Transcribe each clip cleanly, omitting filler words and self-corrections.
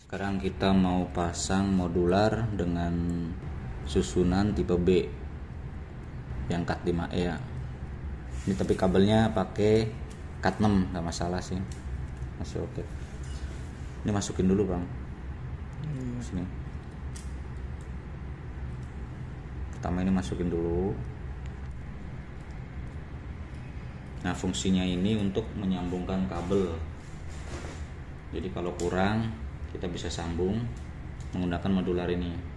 Sekarang kita mau pasang modular dengan susunan tipe B yang cat 5E ya. Ini tapi kabelnya pakai cat 6, nggak masalah sih, masih oke. Ini masukin dulu bang, sini. Pertama ini masukin dulu. Nah fungsinya ini untuk menyambungkan kabel. Jadi kalau kurang kita bisa sambung menggunakan modular ini.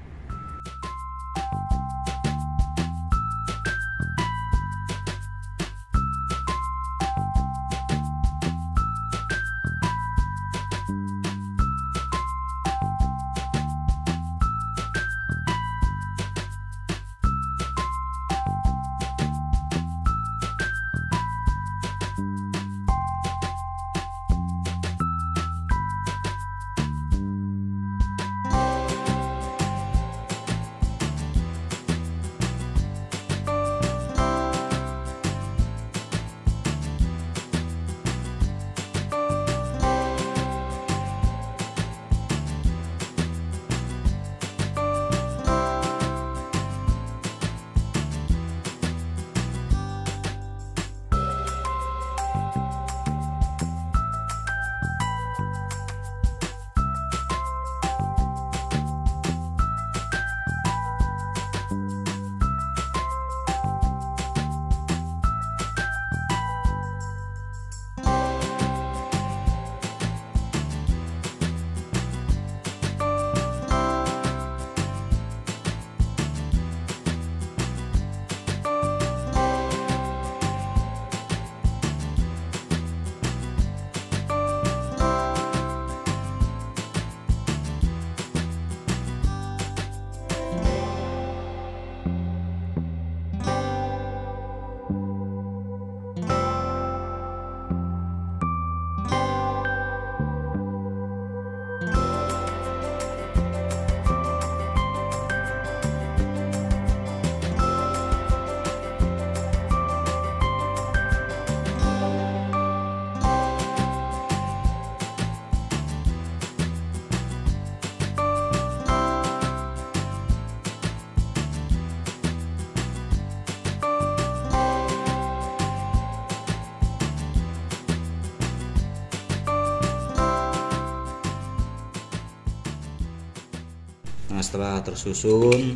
Nah setelah tersusun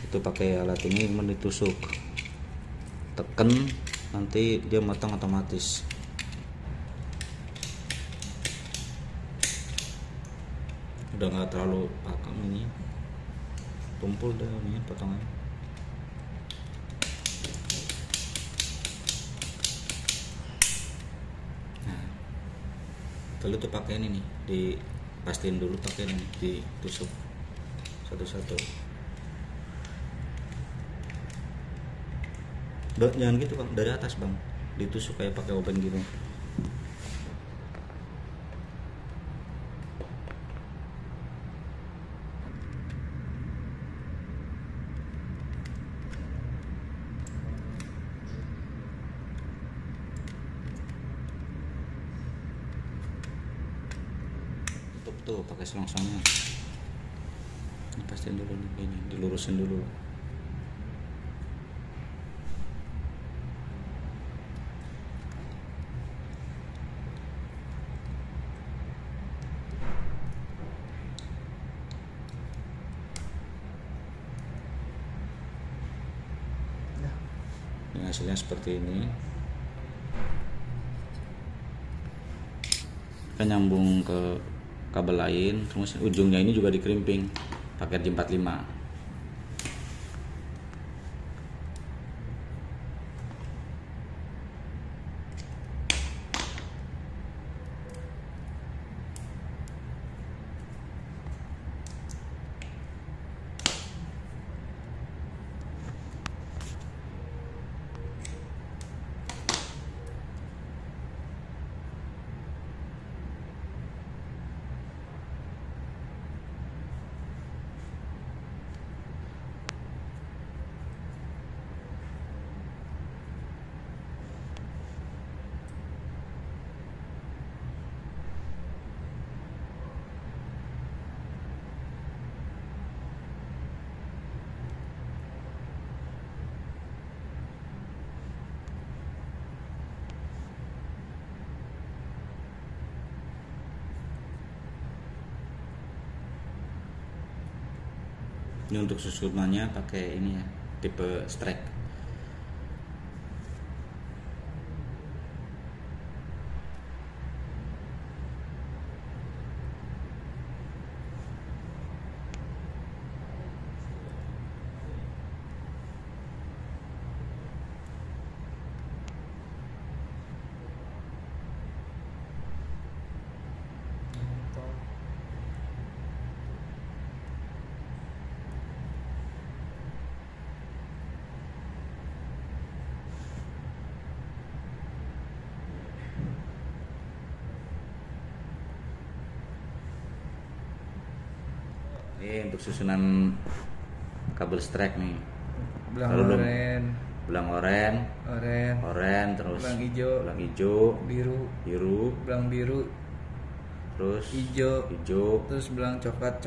itu pakai alat ini ditusuk, tekan, nanti dia matang otomatis. Udah nggak terlalu pakem ini, tumpul dah ini potongannya. Nah dulu tuh pakai ini nih, dipastiin dulu pakai ini, ditusuk satu-satu. Jangan gitu bang, dari atas bang, ditusuk kayak pakai oven gitu. Tutup tuh pakai selongsongnya. Pastiin dulu nih, ini dilurusin dulu. Ini hasilnya seperti ini. Kita nyambung ke kabel lain, terus ujungnya ini juga dikerimping pakai J45. Ini untuk susunannya pakai ini ya, tipe strike. Ini untuk susunan kabel strike nih. Belang oren, terus belang hijau, biru, belang biru, terus hijau, terus belang coklat.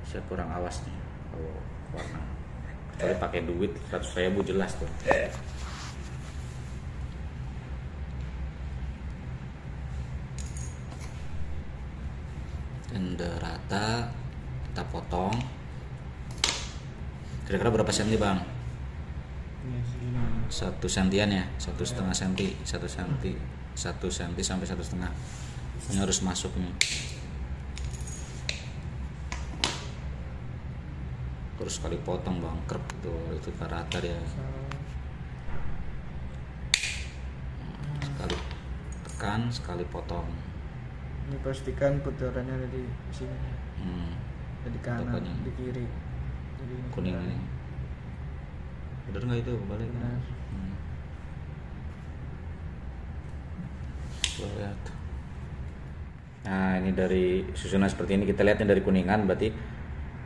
Saya kurang awas nih kalau warna. Kecuali pakai duit 100.000 jelas tuh. Dan udah rata, kita potong. Kira-kira berapa senti bang? 1 sentian ya, 1,5 senti, 1 senti sampai 1,5. Ini harus masuk nih. Terus sekali potong bang, krep tuh, itu rata dia. Sekali tekan, sekali potong. Ini pastikan putarannya ada di sini, ada di kanan, Tepatnya. di kiri. Jadi Kuning ini. Bener nggak itu? Balik. Benar. Lihat. Nah ini dari susunan seperti ini, kita lihatnya dari kuningan, berarti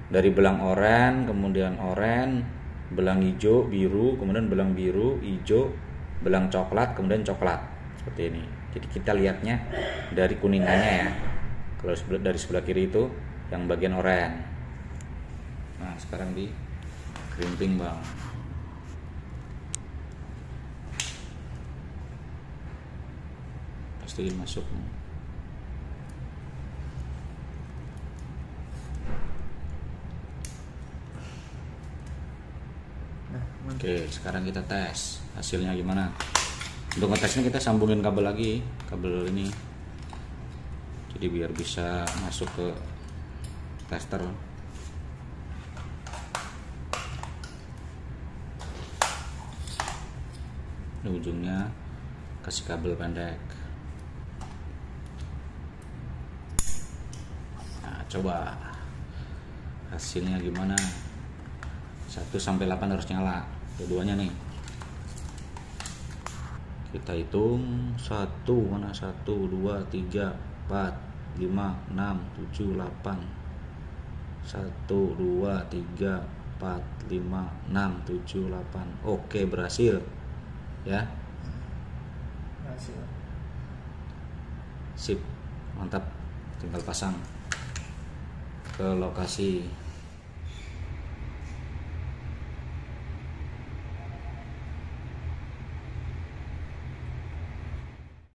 dari belang oren, kemudian oren, belang hijau, biru, kemudian belang biru, hijau, belang coklat, kemudian coklat, seperti ini. Jadi kita lihatnya dari kuningannya ya. Kalau dari sebelah kiri itu yang bagian oren. Nah sekarang di crimping bang. Pasti masuk nih. Oke, sekarang kita tes hasilnya gimana. Untuk ngetesnya kita sambungin kabel lagi, kabel ini. Jadi biar bisa masuk ke tester. Di ujungnya kasih kabel pendek. Nah, coba hasilnya gimana. 1 sampai 8 harus nyala, keduanya nih. Kita hitung 1, mana 1, 2, 3, 4, 5, 6, 7, 8. 1, 2, 3, 4, 5, 6, 7, 8. Oke, berhasil. Ya. hasil. Sip. Mantap. Tinggal pasang ke lokasi.